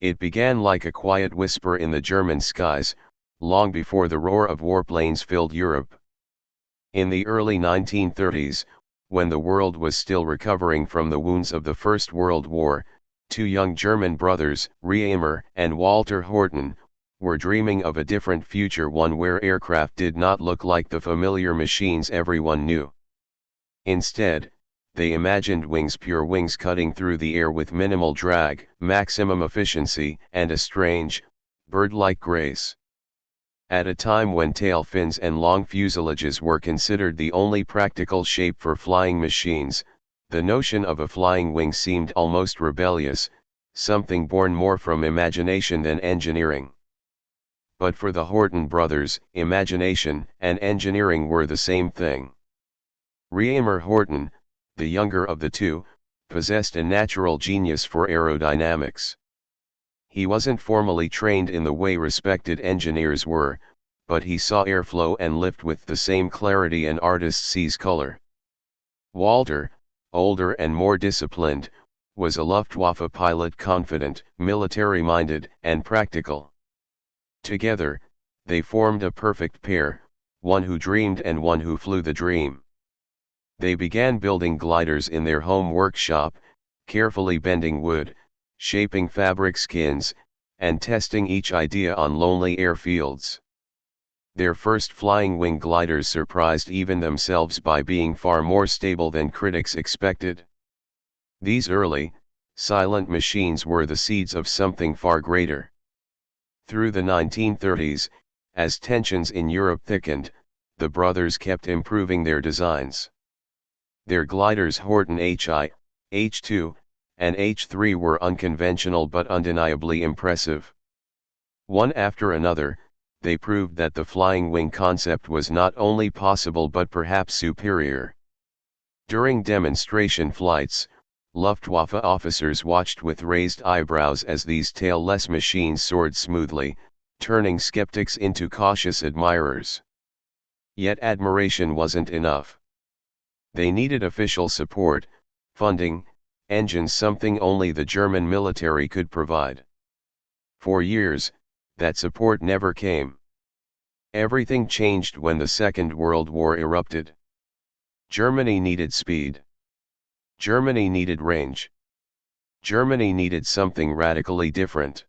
It began like a quiet whisper in the German skies, long before the roar of warplanes filled Europe. In the early 1930s, when the world was still recovering from the wounds of the First World War, two young German brothers, Reimer and Walter Horten, were dreaming of a different future, one where aircraft did not look like the familiar machines everyone knew. Instead, they imagined wings, pure wings cutting through the air with minimal drag, maximum efficiency, and a strange, bird-like grace. At a time when tail fins and long fuselages were considered the only practical shape for flying machines, the notion of a flying wing seemed almost rebellious, something born more from imagination than engineering. But for the Horten brothers, imagination and engineering were the same thing. Reimer Horten, the younger of the two, possessed a natural genius for aerodynamics. He wasn't formally trained in the way respected engineers were, but he saw airflow and lift with the same clarity an artist sees color. Walter, older and more disciplined, was a Luftwaffe pilot, confident, military-minded, and practical. Together, they formed a perfect pair, one who dreamed and one who flew the dream. They began building gliders in their home workshop, carefully bending wood, shaping fabric skins, and testing each idea on lonely airfields. Their first flying wing gliders surprised even themselves by being far more stable than critics expected. These early, silent machines were the seeds of something far greater. Through the 1930s, as tensions in Europe thickened, the brothers kept improving their designs. Their gliders Horten Hi, H2, and H3 were unconventional but undeniably impressive. One after another, they proved that the flying wing concept was not only possible but perhaps superior. During demonstration flights, Luftwaffe officers watched with raised eyebrows as these tail-less machines soared smoothly, turning skeptics into cautious admirers. Yet admiration wasn't enough. They needed official support, funding, engines, something only the German military could provide. For years, that support never came. Everything changed when the Second World War erupted. Germany needed speed. Germany needed range. Germany needed something radically different.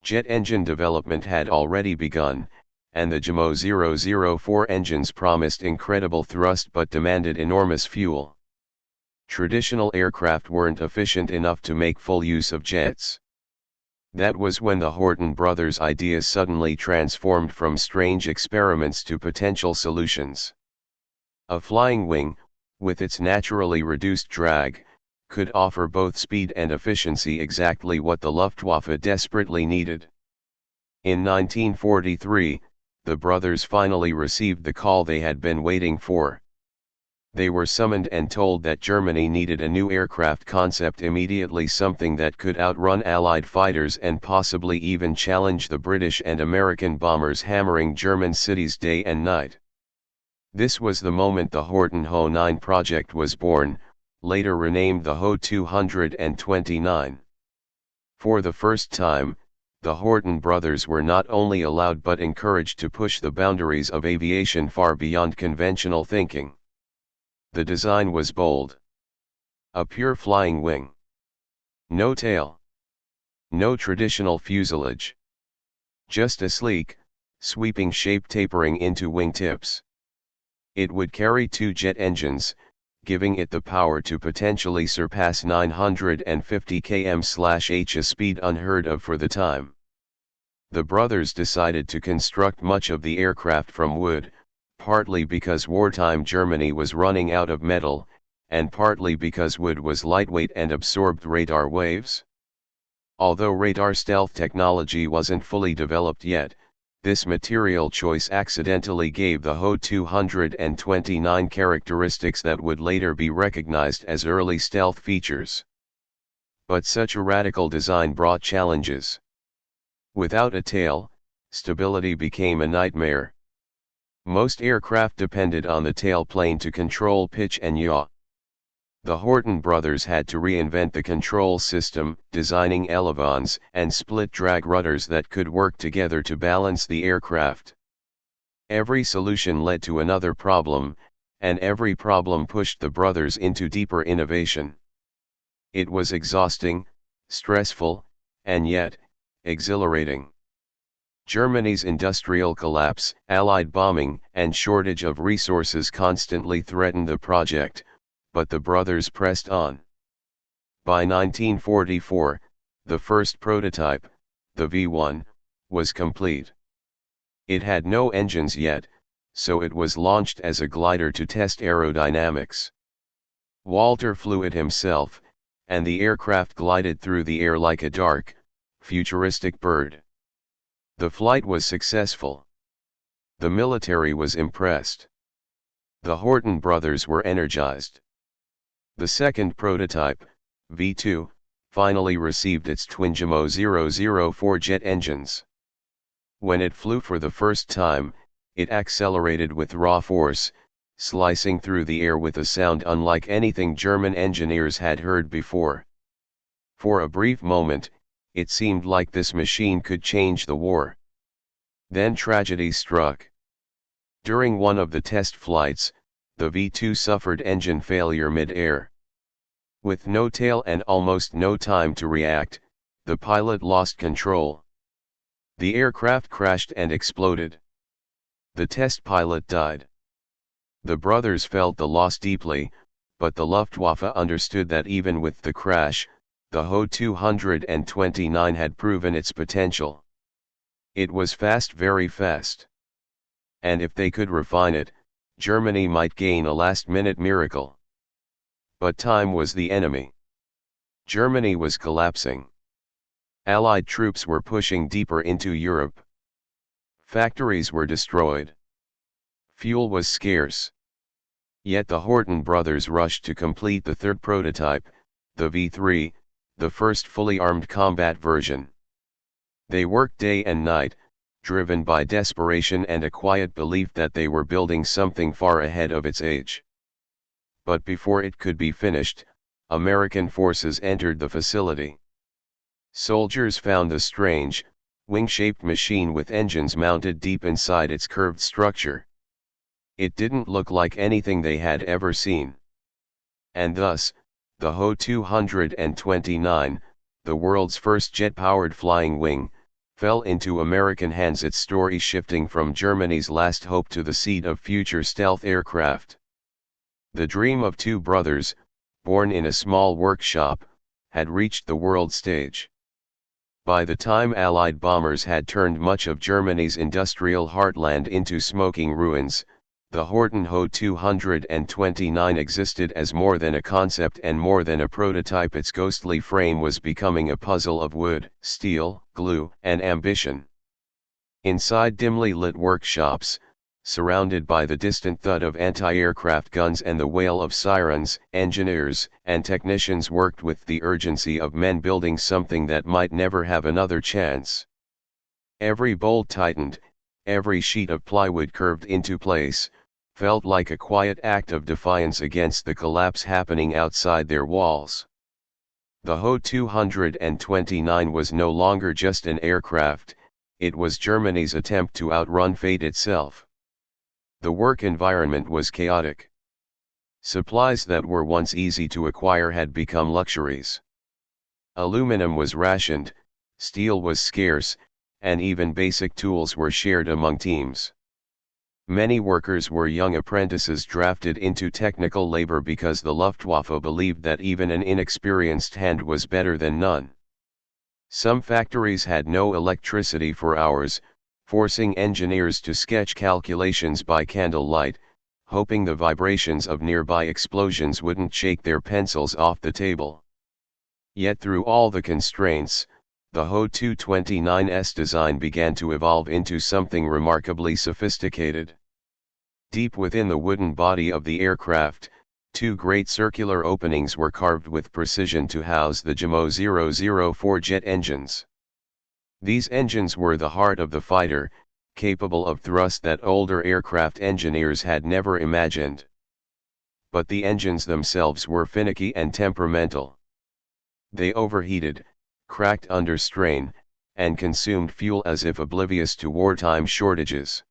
Jet engine development had already begun, and the WW004 engines promised incredible thrust but demanded enormous fuel. Traditional aircraft weren't efficient enough to make full use of jets. That was when the Horten brothers' ideas suddenly transformed from strange experiments to potential solutions. A flying wing, with its naturally reduced drag, could offer both speed and efficiency, exactly what the Luftwaffe desperately needed. In 1943, the brothers finally received the call they had been waiting for. They were summoned and told that Germany needed a new aircraft concept immediately, something that could outrun Allied fighters and possibly even challenge the British and American bombers hammering German cities day and night. This was the moment the Horten Ho 9 project was born, later renamed the Ho 229. For the first time, the Horten brothers were not only allowed but encouraged to push the boundaries of aviation far beyond conventional thinking. The design was bold. A pure flying wing. No tail. No traditional fuselage. Just a sleek, sweeping shape tapering into wingtips. It would carry two jet engines, giving it the power to potentially surpass 950 km/h, a speed unheard of for the time. The brothers decided to construct much of the aircraft from wood, partly because wartime Germany was running out of metal, and partly because wood was lightweight and absorbed radar waves. Although radar stealth technology wasn't fully developed yet, this material choice accidentally gave the Ho 229 characteristics that would later be recognized as early stealth features. But such a radical design brought challenges. Without a tail, stability became a nightmare. Most aircraft depended on the tailplane to control pitch and yaw. The Horten brothers had to reinvent the control system, designing elevons and split drag rudders that could work together to balance the aircraft. Every solution led to another problem, and every problem pushed the brothers into deeper innovation. It was exhausting, stressful, and yet, exhilarating. Germany's industrial collapse, Allied bombing, and shortage of resources constantly threatened the project, but the brothers pressed on. By 1944, the first prototype, the V1, was complete. It had no engines yet, so it was launched as a glider to test aerodynamics. Walter flew it himself, and the aircraft glided through the air like a dark, futuristic bird. The flight was successful. The military was impressed. The Horten brothers were energized. The second prototype, V2, finally received its twin WW004 jet engines. When it flew for the first time, it accelerated with raw force, slicing through the air with a sound unlike anything German engineers had heard before. For a brief moment, it seemed like this machine could change the war. Then tragedy struck. During one of the test flights, the V2 suffered engine failure mid-air. With no tail and almost no time to react, the pilot lost control. The aircraft crashed and exploded. The test pilot died. The brothers felt the loss deeply, but the Luftwaffe understood that even with the crash, the Ho 229 had proven its potential. It was fast, very fast. And if they could refine it, Germany might gain a last-minute miracle. But time was the enemy. Germany was collapsing. Allied troops were pushing deeper into Europe. Factories were destroyed. Fuel was scarce. Yet the Horten brothers rushed to complete the third prototype, the V3, the first fully armed combat version. They worked day and night, driven by desperation and a quiet belief that they were building something far ahead of its age. But before it could be finished, American forces entered the facility. Soldiers found the strange, wing-shaped machine with engines mounted deep inside its curved structure. It didn't look like anything they had ever seen. And thus, the Ho 229, the world's first jet-powered flying wing, fell into American hands, its story shifting from Germany's last hope to the seed of future stealth aircraft. The dream of two brothers, born in a small workshop, had reached the world stage. By the time Allied bombers had turned much of Germany's industrial heartland into smoking ruins, the Horten Ho 229 existed as more than a concept and more than a prototype. Its ghostly frame was becoming a puzzle of wood, steel, glue, and ambition. Inside dimly lit workshops, surrounded by the distant thud of anti-aircraft guns and the wail of sirens, engineers and technicians worked with the urgency of men building something that might never have another chance. Every bolt tightened, every sheet of plywood curved into place, felt like a quiet act of defiance against the collapse happening outside their walls. The Ho 229 was no longer just an aircraft, it was Germany's attempt to outrun fate itself. The work environment was chaotic. Supplies that were once easy to acquire had become luxuries. Aluminum was rationed, steel was scarce, and even basic tools were shared among teams. Many workers were young apprentices drafted into technical labor because the Luftwaffe believed that even an inexperienced hand was better than none. Some factories had no electricity for hours, forcing engineers to sketch calculations by candlelight, hoping the vibrations of nearby explosions wouldn't shake their pencils off the table. Yet through all the constraints, the Ho 229's design began to evolve into something remarkably sophisticated. Deep within the wooden body of the aircraft, two great circular openings were carved with precision to house the WW004 jet engines. These engines were the heart of the fighter, capable of thrust that older aircraft engineers had never imagined. but the engines themselves were finicky and temperamental. They overheated, cracked under strain, and consumed fuel as if oblivious to wartime shortages.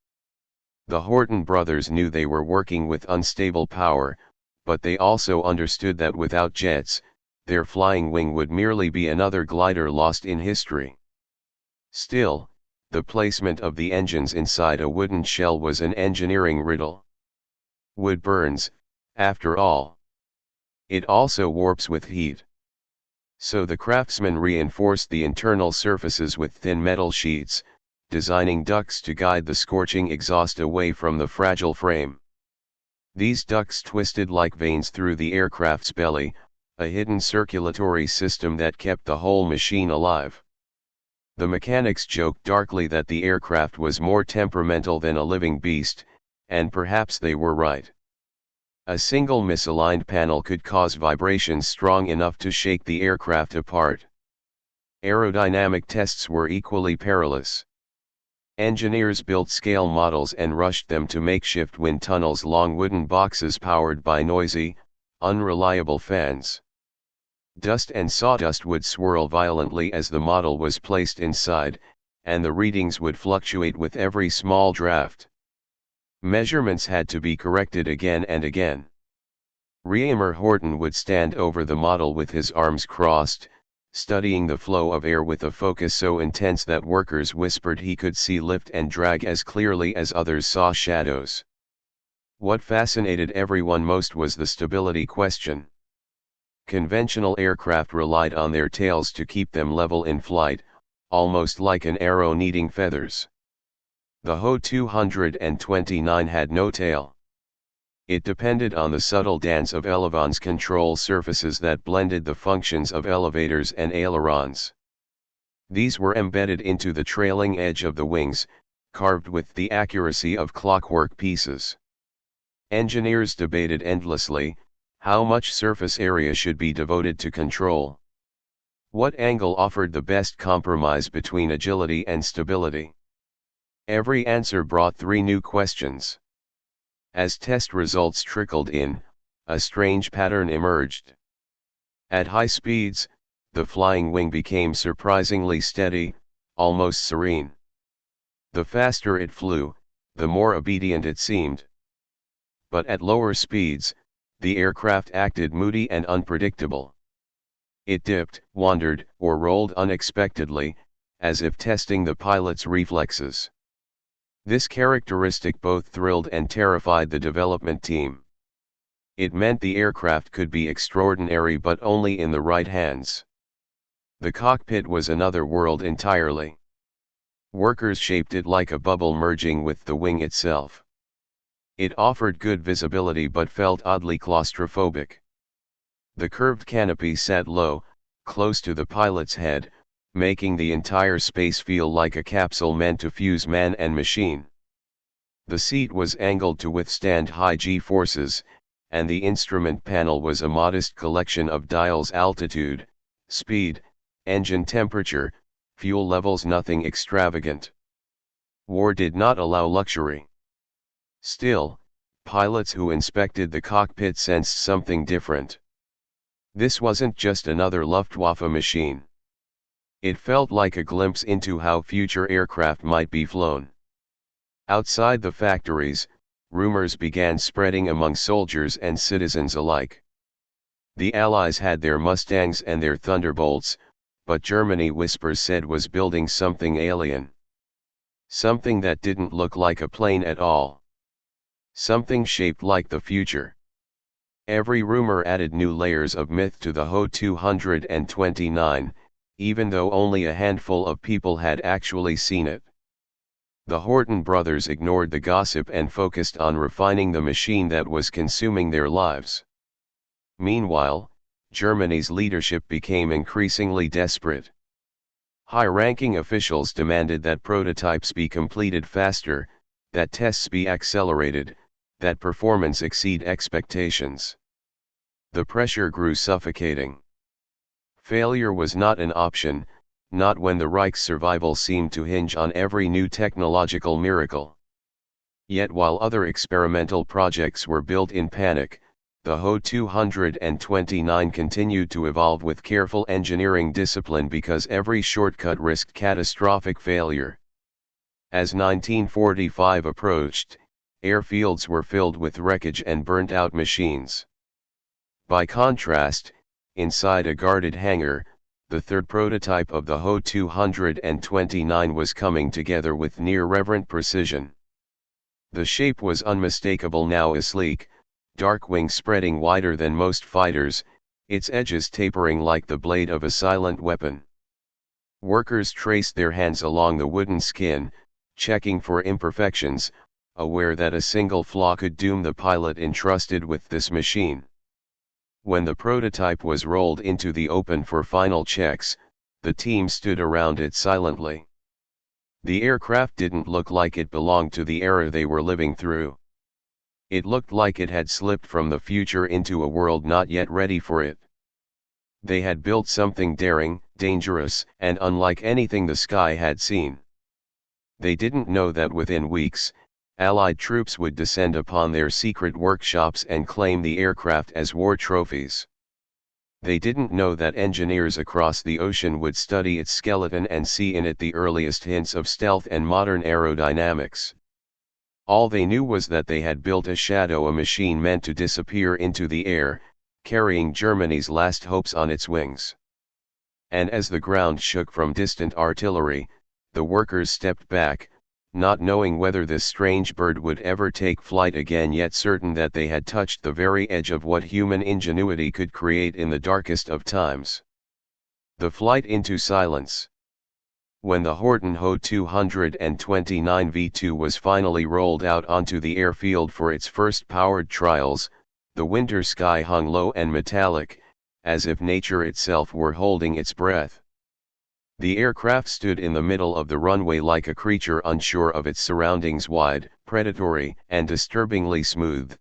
The Horten brothers knew they were working with unstable power, but they also understood that without jets, their flying wing would merely be another glider lost in history. Still, the placement of the engines inside a wooden shell was an engineering riddle. Wood burns, after all. It also warps with heat. So the craftsmen reinforced the internal surfaces with thin metal sheets, designing ducts to guide the scorching exhaust away from the fragile frame. These ducts twisted like veins through the aircraft's belly, a hidden circulatory system that kept the whole machine alive. The mechanics joked darkly that the aircraft was more temperamental than a living beast, and perhaps they were right. A single misaligned panel could cause vibrations strong enough to shake the aircraft apart. Aerodynamic tests were equally perilous. Engineers built scale models and rushed them to makeshift wind tunnels, long wooden boxes powered by noisy, unreliable fans. Dust and sawdust would swirl violently as the model was placed inside, and the readings would fluctuate with every small draft. Measurements had to be corrected again and again. Reamer Horten would stand over the model with his arms crossed, studying the flow of air with a focus so intense that workers whispered he could see lift and drag as clearly as others saw shadows. What fascinated everyone most was the stability question. Conventional aircraft relied on their tails to keep them level in flight, almost like an arrow needing feathers. The Ho 229 had no tail. It depended on the subtle dance of elevons control surfaces that blended the functions of elevators and ailerons. These were embedded into the trailing edge of the wings, carved with the accuracy of clockwork pieces. Engineers debated endlessly how much surface area should be devoted to control. What angle offered the best compromise between agility and stability? Every answer brought three new questions. As test results trickled in, a strange pattern emerged. At high speeds, the flying wing became surprisingly steady, almost serene. The faster it flew, the more obedient it seemed. But at lower speeds, the aircraft acted moody and unpredictable. It dipped, wandered, or rolled unexpectedly, as if testing the pilot's reflexes. This characteristic both thrilled and terrified the development team. It meant the aircraft could be extraordinary but only in the right hands. The cockpit was another world entirely. Workers shaped it like a bubble merging with the wing itself. It offered good visibility but felt oddly claustrophobic. The curved canopy sat low, close to the pilot's head, making the entire space feel like a capsule meant to fuse man and machine. The seat was angled to withstand high G-forces, and the instrument panel was a modest collection of dials: altitude, speed, engine temperature, fuel levels, nothing extravagant. War did not allow luxury. Still, pilots who inspected the cockpit sensed something different. This wasn't just another Luftwaffe machine. It felt like a glimpse into how future aircraft might be flown. Outside the factories, rumors began spreading among soldiers and citizens alike. The Allies had their Mustangs and their Thunderbolts, but Germany, whispers said, was building something alien. Something that didn't look like a plane at all. Something shaped like the future. Every rumor added new layers of myth to the Ho 229, even though only a handful of people had actually seen it. The Horten brothers ignored the gossip and focused on refining the machine that was consuming their lives. Meanwhile, Germany's leadership became increasingly desperate. High-ranking officials demanded that prototypes be completed faster, that tests be accelerated, that performance exceed expectations. The pressure grew suffocating. Failure was not an option, not when the Reich's survival seemed to hinge on every new technological miracle. Yet while other experimental projects were built in panic, the Ho 229 continued to evolve with careful engineering discipline because every shortcut risked catastrophic failure. As 1945 approached, airfields were filled with wreckage and burnt-out machines. By contrast, inside a guarded hangar, the third prototype of the Ho 229 was coming together with near-reverent precision. The shape was unmistakable now, a sleek, dark wing spreading wider than most fighters, its edges tapering like the blade of a silent weapon. Workers traced their hands along the wooden skin, checking for imperfections, aware that a single flaw could doom the pilot entrusted with this machine. When the prototype was rolled into the open for final checks, the team stood around it silently. The aircraft didn't look like it belonged to the era they were living through. It looked like it had slipped from the future into a world not yet ready for it. They had built something daring, dangerous, and unlike anything the sky had seen. They didn't know that within weeks, Allied troops would descend upon their secret workshops and claim the aircraft as war trophies. They didn't know that engineers across the ocean would study its skeleton and see in it the earliest hints of stealth and modern aerodynamics. All they knew was that they had built a shadow, a machine meant to disappear into the air, carrying Germany's last hopes on its wings. And as the ground shook from distant artillery, the workers stepped back, not knowing whether this strange bird would ever take flight again, yet certain that they had touched the very edge of what human ingenuity could create in the darkest of times. The flight into silence. When the Horten Ho 229 V2 was finally rolled out onto the airfield for its first powered trials, the winter sky hung low and metallic, as if nature itself were holding its breath. The aircraft stood in the middle of the runway like a creature unsure of its surroundings, wide, predatory, and disturbingly smooth.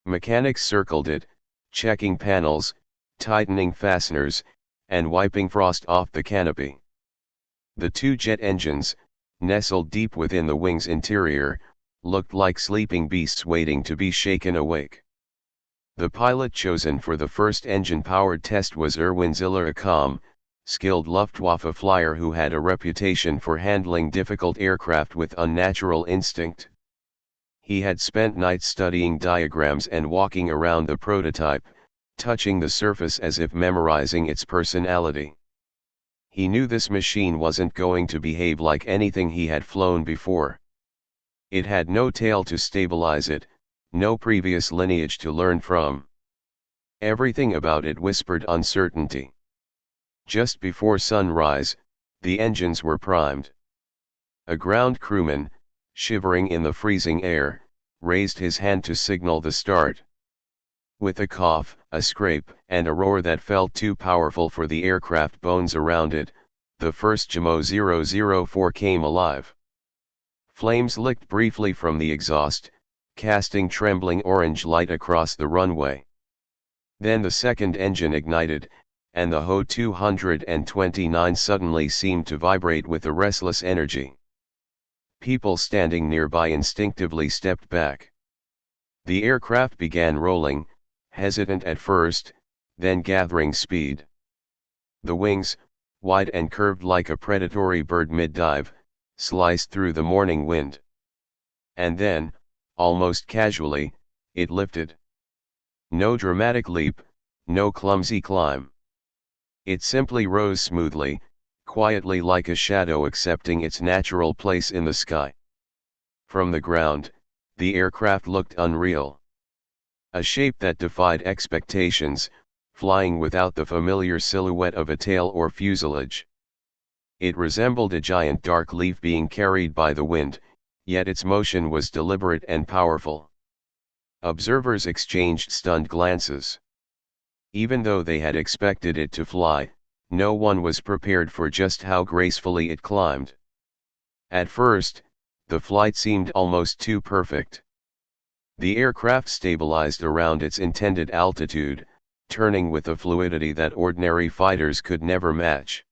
Mechanics circled it, checking panels, tightening fasteners, and wiping frost off the canopy. The two jet engines, nestled deep within the wing's interior, looked like sleeping beasts waiting to be shaken awake. The pilot chosen for the first engine-powered test was Erwin Ziller, a calm, skilled Luftwaffe flyer who had a reputation for handling difficult aircraft with unnatural instinct. He had spent nights studying diagrams and walking around the prototype, touching the surface as if memorizing its personality. He knew this machine wasn't going to behave like anything he had flown before. It had no tail to stabilize it, no previous lineage to learn from. Everything about it whispered uncertainty. Just before sunrise, the engines were primed. A ground crewman, shivering in the freezing air, raised his hand to signal the start. With a cough, a scrape, and a roar that felt too powerful for the aircraft bones around it, the first JMO 004 came alive. Flames licked briefly from the exhaust, casting trembling orange light across the runway. Then the second engine ignited, and the Ho 229 suddenly seemed to vibrate with a restless energy. People standing nearby instinctively stepped back. The aircraft began rolling, hesitant at first, then gathering speed. The wings, wide and curved like a predatory bird mid-dive, sliced through the morning wind. And then, almost casually, it lifted. No dramatic leap, no clumsy climb. It simply rose smoothly, quietly like a shadow accepting its natural place in the sky. From the ground, the aircraft looked unreal. A shape that defied expectations, flying without the familiar silhouette of a tail or fuselage. It resembled a giant dark leaf being carried by the wind, yet its motion was deliberate and powerful. Observers exchanged stunned glances. Even though they had expected it to fly, no one was prepared for just how gracefully it climbed. At first, the flight seemed almost too perfect. The aircraft stabilized around its intended altitude, turning with a fluidity that ordinary fighters could never match.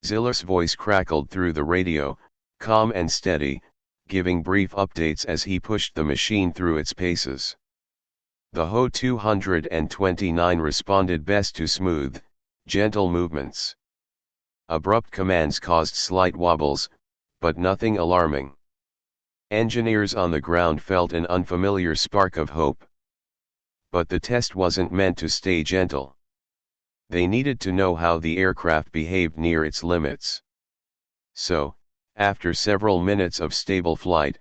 Ziller's voice crackled through the radio, calm and steady, giving brief updates as he pushed the machine through its paces. The Ho 229 responded best to smooth, gentle movements. Abrupt commands caused slight wobbles, but nothing alarming. Engineers on the ground felt an unfamiliar spark of hope. But the test wasn't meant to stay gentle. They needed to know how the aircraft behaved near its limits. So, after several minutes of stable flight,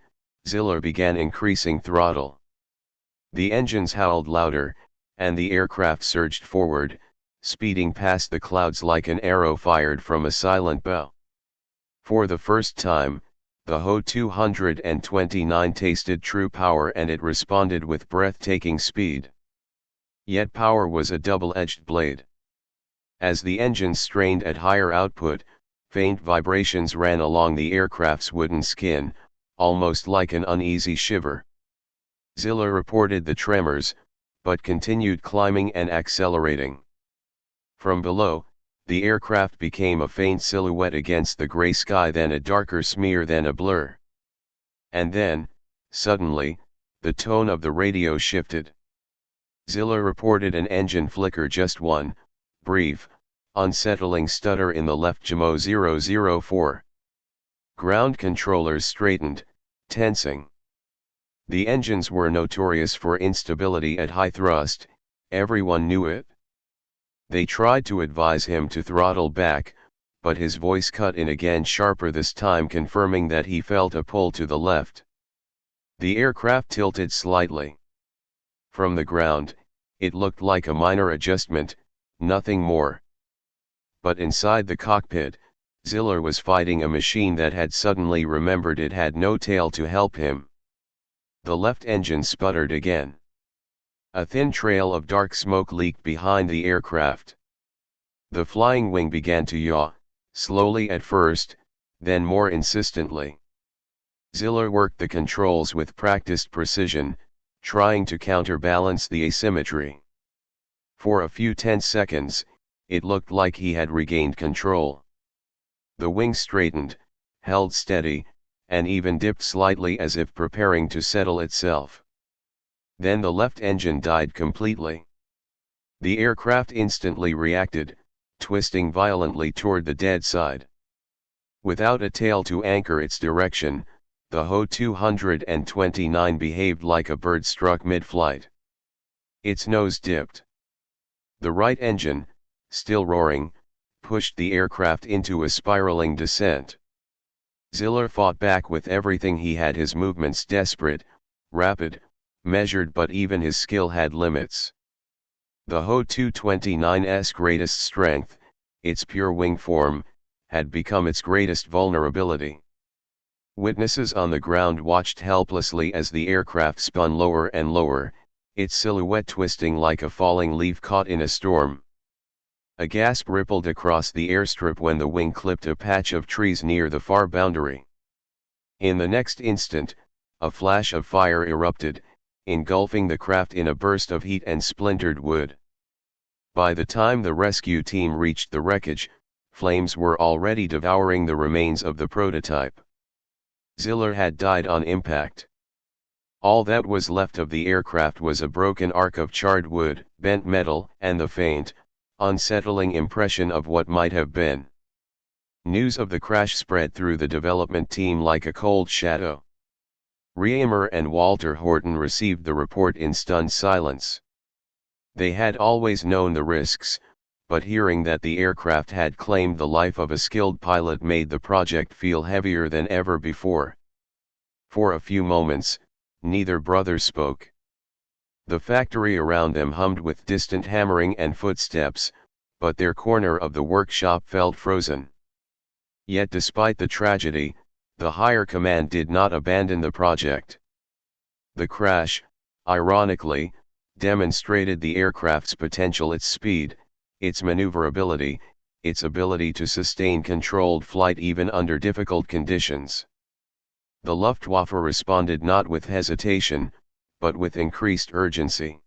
Ziller began increasing throttle. The engines howled louder, and the aircraft surged forward, speeding past the clouds like an arrow fired from a silent bow. For the first time, the Ho 229 tasted true power, and it responded with breathtaking speed. Yet power was a double-edged blade. As the engines strained at higher output, faint vibrations ran along the aircraft's wooden skin, almost like an uneasy shiver. Ziller reported the tremors, but continued climbing and accelerating. From below, the aircraft became a faint silhouette against the gray sky, then a darker smear, then a blur. And then, suddenly, the tone of the radio shifted. Ziller reported an engine flicker, just one, brief, unsettling stutter in the left JMO 004. Ground controllers straightened, tensing. The engines were notorious for instability at high thrust, everyone knew it. They tried to advise him to throttle back, but his voice cut in again, sharper this time, confirming that he felt a pull to the left. The aircraft tilted slightly. From the ground, it looked like a minor adjustment, nothing more. But inside the cockpit, Ziller was fighting a machine that had suddenly remembered it had no tail to help him. The left engine sputtered again. A thin trail of dark smoke leaked behind the aircraft. The flying wing began to yaw, slowly at first, then more insistently. Ziller worked the controls with practiced precision, trying to counterbalance the asymmetry. For a few tense seconds, it looked like he had regained control. The wing straightened, held steady, and even dipped slightly as if preparing to settle itself. Then the left engine died completely. The aircraft instantly reacted, twisting violently toward the dead side. Without a tail to anchor its direction, the Ho 229 behaved like a bird struck mid-flight. Its nose dipped. The right engine, still roaring, pushed the aircraft into a spiraling descent. Ziller fought back with everything he had, his movements desperate, rapid, measured, but even his skill had limits. The Ho 229's greatest strength, its pure wing form, had become its greatest vulnerability. Witnesses on the ground watched helplessly as the aircraft spun lower and lower, its silhouette twisting like a falling leaf caught in a storm. A gasp rippled across the airstrip when the wing clipped a patch of trees near the far boundary. In the next instant, a flash of fire erupted, engulfing the craft in a burst of heat and splintered wood. By the time the rescue team reached the wreckage, flames were already devouring the remains of the prototype. Ziller had died on impact. All that was left of the aircraft was a broken arc of charred wood, bent metal, and the faint, unsettling impression of what might have been. News of the crash spread through the development team like a cold shadow. Reimer and Walter Horten received the report in stunned silence. They had always known the risks, but hearing that the aircraft had claimed the life of a skilled pilot made the project feel heavier than ever before. For a few moments, neither brother spoke. The factory around them hummed with distant hammering and footsteps, but their corner of the workshop felt frozen. Yet despite the tragedy, the higher command did not abandon the project. The crash, ironically, demonstrated the aircraft's potential, its speed, its maneuverability, its ability to sustain controlled flight even under difficult conditions. The Luftwaffe responded not with hesitation, but with increased urgency.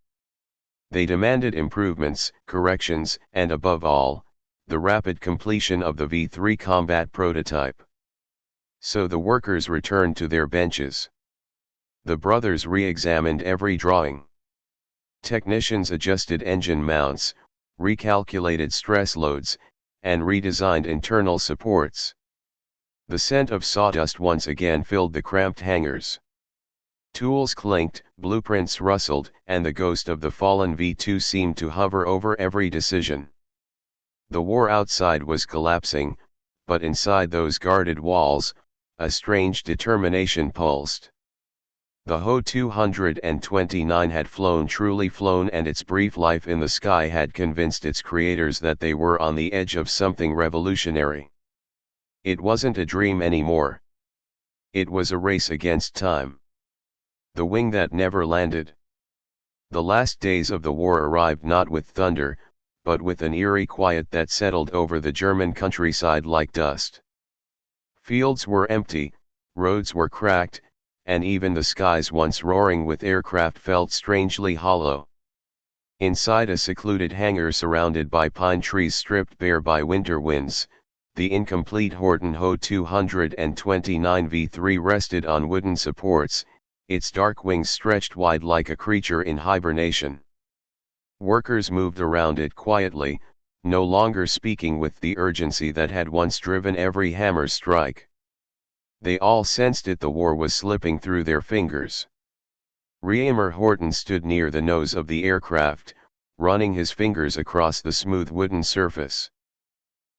They demanded improvements, corrections, and above all, the rapid completion of the V3 combat prototype. So the workers returned to their benches. The brothers re-examined every drawing. Technicians adjusted engine mounts, recalculated stress loads, and redesigned internal supports. The scent of sawdust once again filled the cramped hangars. Tools clinked, blueprints rustled, and the ghost of the fallen V2 seemed to hover over every decision. The war outside was collapsing, but inside those guarded walls, a strange determination pulsed. The Ho 229 had truly flown, and its brief life in the sky had convinced its creators that they were on the edge of something revolutionary. It wasn't a dream anymore. It was a race against time. The wing that never landed. The last days of the war arrived not with thunder, but with an eerie quiet that settled over the German countryside like dust. Fields were empty, roads were cracked, and even the skies once roaring with aircraft felt strangely hollow. Inside a secluded hangar surrounded by pine trees stripped bare by winter winds, the incomplete Horten Ho 229 V3 rested on wooden supports, its dark wings stretched wide like a creature in hibernation. Workers moved around it quietly, no longer speaking with the urgency that had once driven every hammer strike. They all sensed it, the war was slipping through their fingers. Reamer Horten stood near the nose of the aircraft, running his fingers across the smooth wooden surface.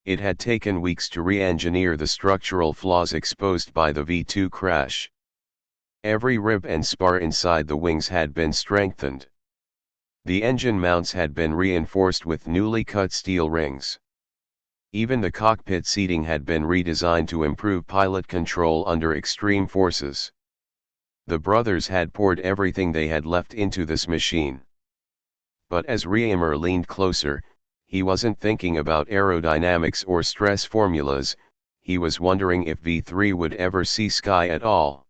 It had taken weeks to re-engineer the structural flaws exposed by the V2 crash. Every rib and spar inside the wings had been strengthened. The engine mounts had been reinforced with newly cut steel rings. Even the cockpit seating had been redesigned to improve pilot control under extreme forces. The brothers had poured everything they had left into this machine. But as Reamer leaned closer, he wasn't thinking about aerodynamics or stress formulas, he was wondering if V3 would ever see sky at all.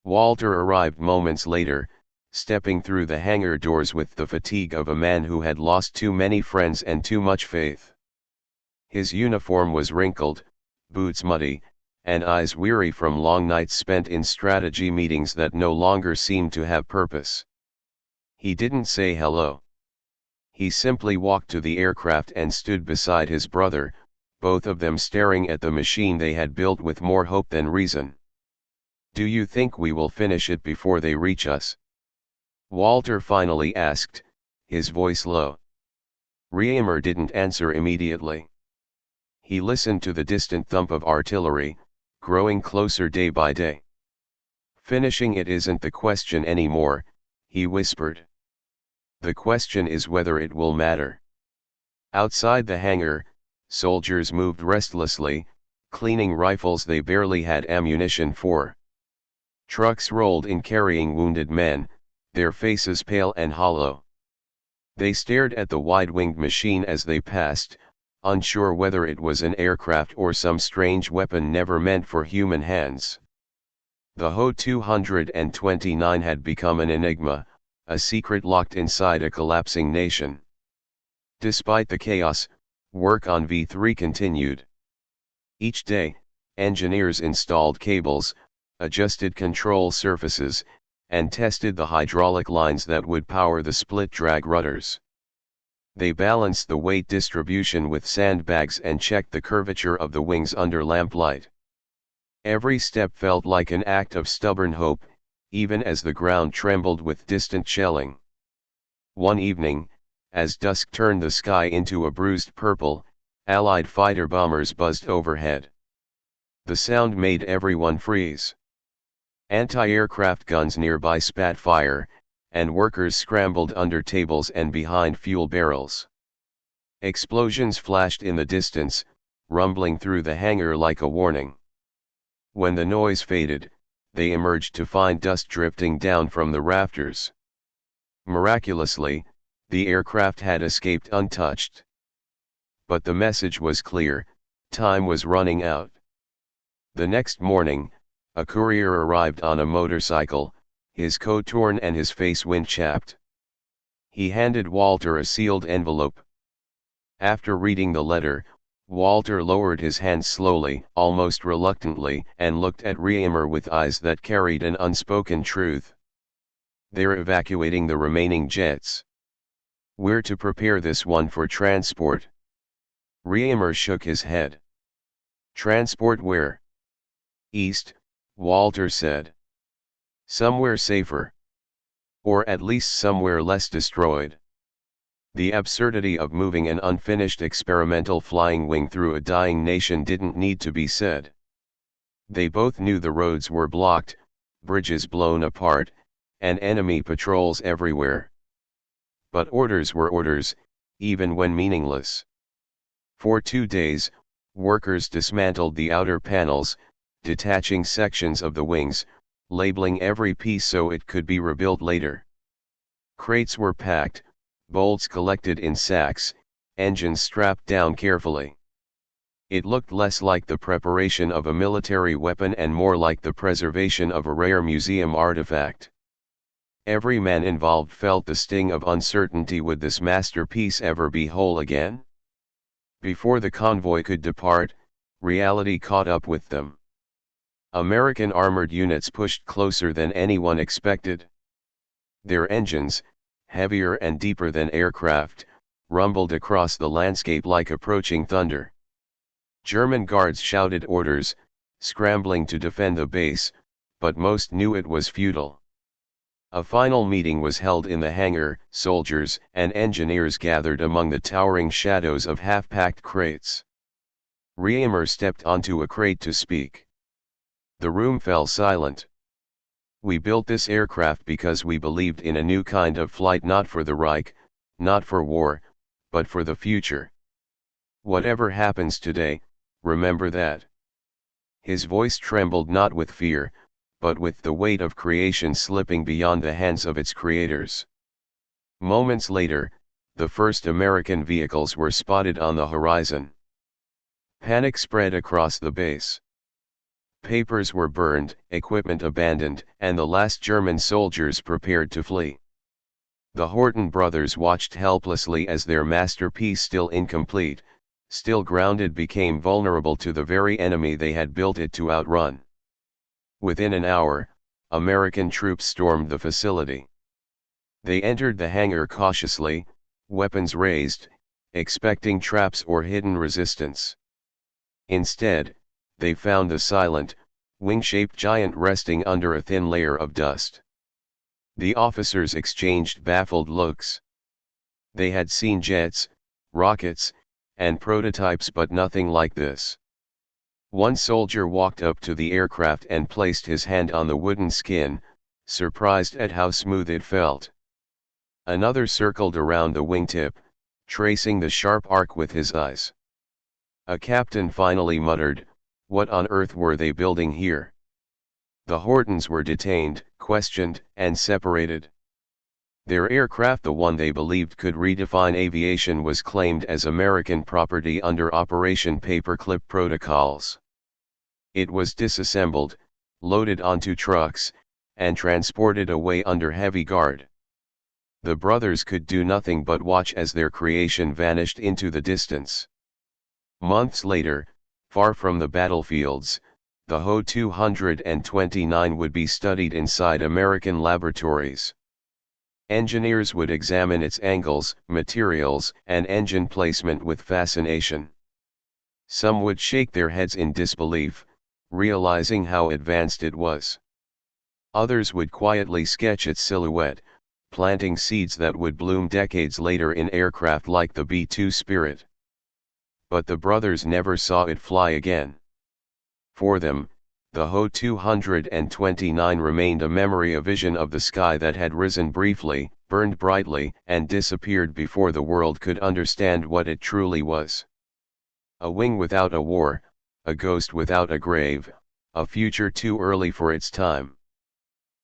Walter arrived moments later, stepping through the hangar doors with the fatigue of a man who had lost too many friends and too much faith. His uniform was wrinkled, boots muddy, and eyes weary from long nights spent in strategy meetings that no longer seemed to have purpose. He didn't say hello. He simply walked to the aircraft and stood beside his brother, both of them staring at the machine they had built with more hope than reason. "Do you think we will finish it before they reach us?" Walter finally asked, his voice low. Reamer didn't answer immediately. He listened to the distant thump of artillery, growing closer day by day. "Finishing it isn't the question anymore," he whispered. "The question is whether it will matter." Outside the hangar, soldiers moved restlessly, cleaning rifles they barely had ammunition for. Trucks rolled in carrying wounded men, their faces pale and hollow. They stared at the wide-winged machine as they passed, unsure whether it was an aircraft or some strange weapon never meant for human hands. The Ho 229 had become an enigma, a secret locked inside a collapsing nation. Despite the chaos, work on V3 continued. Each day, engineers installed cables, adjusted control surfaces, and tested the hydraulic lines that would power the split-drag rudders. They balanced the weight distribution with sandbags and checked the curvature of the wings under lamplight. Every step felt like an act of stubborn hope, even as the ground trembled with distant shelling. One evening, as dusk turned the sky into a bruised purple, Allied fighter bombers buzzed overhead. The sound made everyone freeze. Anti-aircraft guns nearby spat fire, and workers scrambled under tables and behind fuel barrels. Explosions flashed in the distance, rumbling through the hangar like a warning. When the noise faded, they emerged to find dust drifting down from the rafters. Miraculously, the aircraft had escaped untouched. But the message was clear: time was running out. The next morning, a courier arrived on a motorcycle, his coat torn and his face wind-chapped. He handed Walter a sealed envelope. After reading the letter, Walter lowered his hand slowly, almost reluctantly, and looked at Reamer with eyes that carried an unspoken truth. They're evacuating the remaining jets. We're to prepare this one for transport. Reimer shook his head. Transport where? East, Walter said. Somewhere safer. Or at least somewhere less destroyed. The absurdity of moving an unfinished experimental flying wing through a dying nation didn't need to be said. They both knew the roads were blocked, bridges blown apart, and enemy patrols everywhere. But orders were orders, even when meaningless. For 2 days, workers dismantled the outer panels, detaching sections of the wings, labeling every piece so it could be rebuilt later. Crates were packed, bolts collected in sacks, engines strapped down carefully. It looked less like the preparation of a military weapon and more like the preservation of a rare museum artifact. Every man involved felt the sting of uncertainty. Would this masterpiece ever be whole again? Before the convoy could depart, reality caught up with them. American armored units pushed closer than anyone expected. Their engines, heavier and deeper than aircraft, rumbled across the landscape like approaching thunder. German guards shouted orders, scrambling to defend the base, but most knew it was futile. A final meeting was held in the hangar. Soldiers and engineers gathered among the towering shadows of half-packed crates. Reimer stepped onto a crate to speak. The room fell silent. We built this aircraft because we believed in a new kind of flight, not for the Reich, not for war, but for the future. Whatever happens today, remember that. His voice trembled not with fear, but with the weight of creation slipping beyond the hands of its creators. Moments later, the first American vehicles were spotted on the horizon. Panic spread across the base. Papers were burned, equipment abandoned, and the last German soldiers prepared to flee. The Horten brothers watched helplessly as their masterpiece, still incomplete, still grounded, became vulnerable to the very enemy they had built it to outrun. Within an hour, American troops stormed the facility. They entered the hangar cautiously, weapons raised, expecting traps or hidden resistance. Instead, they found the silent, wing-shaped giant resting under a thin layer of dust. The officers exchanged baffled looks. They had seen jets, rockets, and prototypes, but nothing like this. One soldier walked up to the aircraft and placed his hand on the wooden skin, surprised at how smooth it felt. Another circled around the wingtip, tracing the sharp arc with his eyes. A captain finally muttered, "What on earth were they building here?" The Hortens were detained, questioned, and separated. Their aircraft, the one they believed could redefine aviation, was claimed as American property under Operation Paperclip protocols. It was disassembled, loaded onto trucks, and transported away under heavy guard. The brothers could do nothing but watch as their creation vanished into the distance. Months later, far from the battlefields, the Ho 229 would be studied inside American laboratories. Engineers would examine its angles, materials, and engine placement with fascination. Some would shake their heads in disbelief, realizing how advanced it was. Others would quietly sketch its silhouette, planting seeds that would bloom decades later in aircraft like the B-2 Spirit. But the brothers never saw it fly again. For them, the Ho 229 remained a memory, a vision of the sky that had risen briefly, burned brightly, and disappeared before the world could understand what it truly was. A wing without a war, a ghost without a grave, a future too early for its time.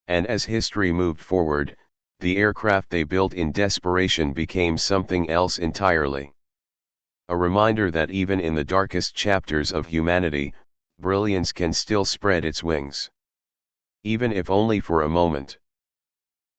And as history moved forward, the aircraft they built in desperation became something else entirely. A reminder that even in the darkest chapters of humanity, brilliance can still spread its wings. Even if only for a moment.